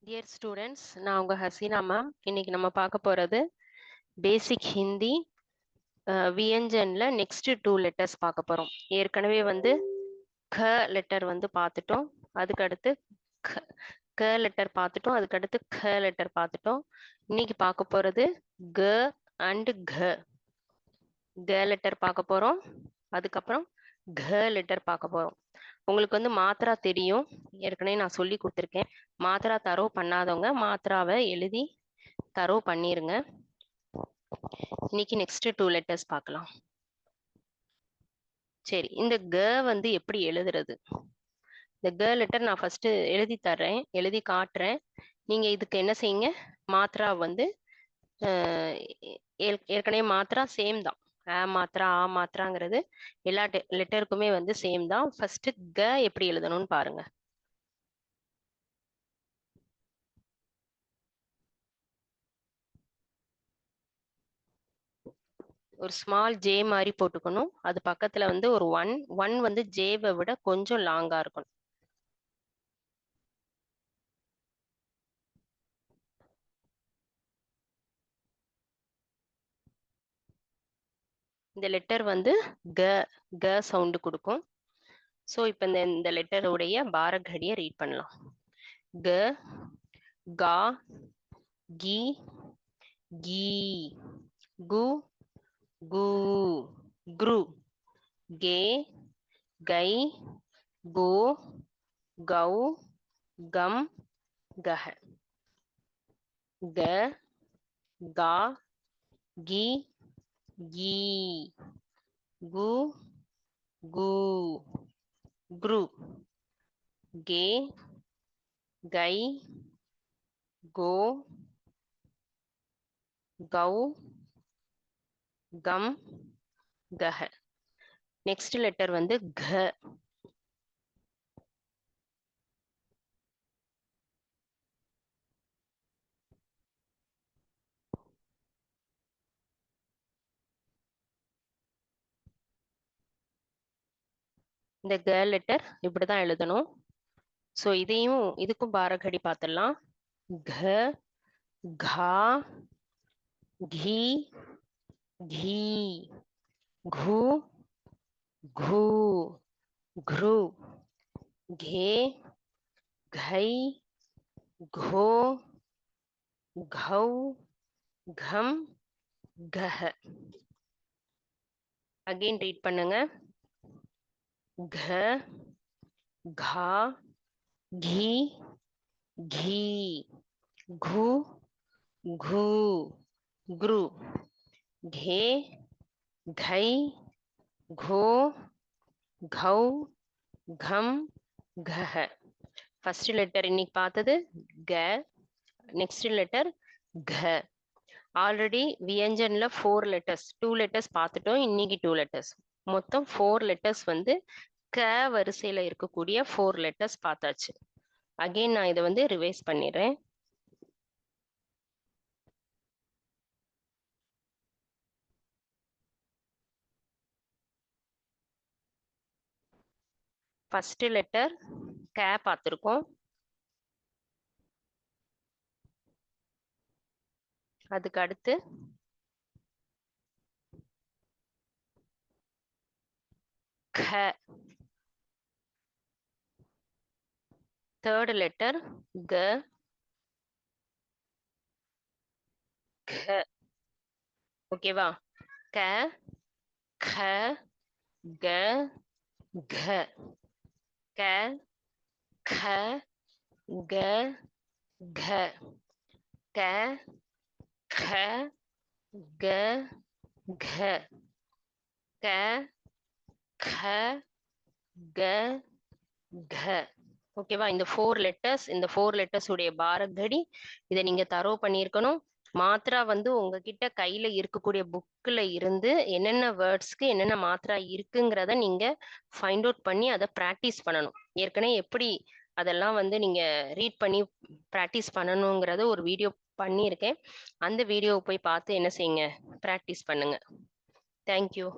Dear students, நான் உங்க Hasina ma'am. இன்னைக்கு நம்ம பார்க்க போறது பேசிக் ஹிந்தி வியஞ்சன்ல நெக்ஸ்ட் 2 லெட்டர்ஸ் பார்க்க போறோம். ஏற்கனவே வந்து க லெட்டர் வந்து பார்த்துட்டோம். அதுக்கடுத்து க க லெட்டர் பார்த்துட்டோம். அதுக்கடுத்து க லெட்டர் பார்த்துட்டோம். இன்னைக்கு பார்க்க போறது க அண்ட் க லெட்டர் பார்க்க போறோம். அதுக்கப்புறம் க லெட்டர் பார்க்க போறோம். உங்களுக்கு வந்து மாத்ரா தெரியும், ஏற்கனவே நான் சொல்லி கொடுத்துருக்கேன். மாத்ரா தரவு பண்ணாதவங்க மாத்ராவை எழுதி தரவு பண்ணிருங்க. இன்னைக்கு நெக்ஸ்ட் 2 லெட்டர்ஸ் பார்க்கலாம். சரி, இந்த க வந்து எப்படி எழுதுறது? இந்த க லெட்டர் நான் ஃபர்ஸ்ட் எழுதி தர்றேன், எழுதி காட்டுறேன். நீங்க இதுக்கு என்ன செய்யுங்க, மாத்ரா வந்து ஏற்கனவே மாத்ரா சேம் தான். அ மாத்ரா ஆ மாத்ராங்கிறது எல்லா லெட்டருக்குமே வந்து சேம் தான். ஃபர்ஸ்ட் க எப்படி எழுதணும்னு பாருங்க. ஒரு ஸ்மால் ஜே மாதிரி போட்டுக்கணும். அது பக்கத்துல வந்து ஒரு ஒன் வந்து ஜேவை விட கொஞ்சம் லாங்கா இருக்கணும். இந்த லெட்டர் வந்து க க சவுண்டு கொடுக்கும். ஸோ இப்போ இந்த லெட்டருடைய பாரகடியை ரீட் பண்ணலாம். க கா கி கீ கு கு குரு கே கை கோ கௌ கம் கஹ க கா கி கீ கு கு குரு கே கை கோ கௌ கம் கஹ. நெக்ஸ்ட் லெட்டர் வந்து க. இந்த க லெட்டர் இப்படிதான் எழுதணும். ஸோ இதுக்கும் பாரகடி பார்த்துடலாம். க கா கி கீ கு கு குரு கே கை கோ கௌ கம் கஹ. அகைன் ரீட் பண்ணுங்க. க கா கி கீ கு கு குரு கே கை கோ கௌ கம் கஹ. ஃபர்ஸ்ட் லெட்டர் இன்னைக்கு பார்த்தது க. நெக்ஸ்ட் லெட்டர் க. ஆல்ரெடி வியஞ்சன்ல 4 லெட்டர்ஸ் 2 லெட்டர்ஸ் பார்த்துட்டோம். இன்னைக்கு 2 லெட்டர்ஸ், மொத்தம் 4 லெட்டர்ஸ் வந்து க வரிசையில இருக்கக்கூடிய 4 லெட்டர்ஸ் பார்த்தாச்சு. அகைன் நான் இதை வந்து ரிவைஸ் பண்ணிடுறேன். ஃபர்ஸ்ட் லெட்டர் க பார்த்துருக்கோம். அதுக்கு அடுத்து க. தேர்ட் லெட்டர் க க. ஓகேவா? க க க க க க க க க க க க க க க க. ஓகேவா? இந்த 4 லெட்டர்ஸ், இந்த 4 லெட்டர்ஸ் உடைய பாரகடி இதை நீங்க தரவு பண்ணியிருக்கணும். மாத்ரா வந்து உங்ககிட்ட கையில இருக்கக்கூடிய புக்ல இருந்து என்னென்ன வேர்ட்ஸ்க்கு என்னென்ன மாத்ரா இருக்குங்கிறத நீங்க ஃபைண்ட் அவுட் பண்ணி அதை ப்ராக்டிஸ் பண்ணணும். ஏற்கனவே எப்படி அதெல்லாம் வந்து நீங்க ரீட் பண்ணி ப்ராக்டிஸ் பண்ணணுங்கிறத ஒரு வீடியோ பண்ணியிருக்கேன். அந்த வீடியோவை போய் பார்த்து என்ன செய்யுங்க, ப்ராக்டிஸ் பண்ணுங்க. தேங்க்யூ.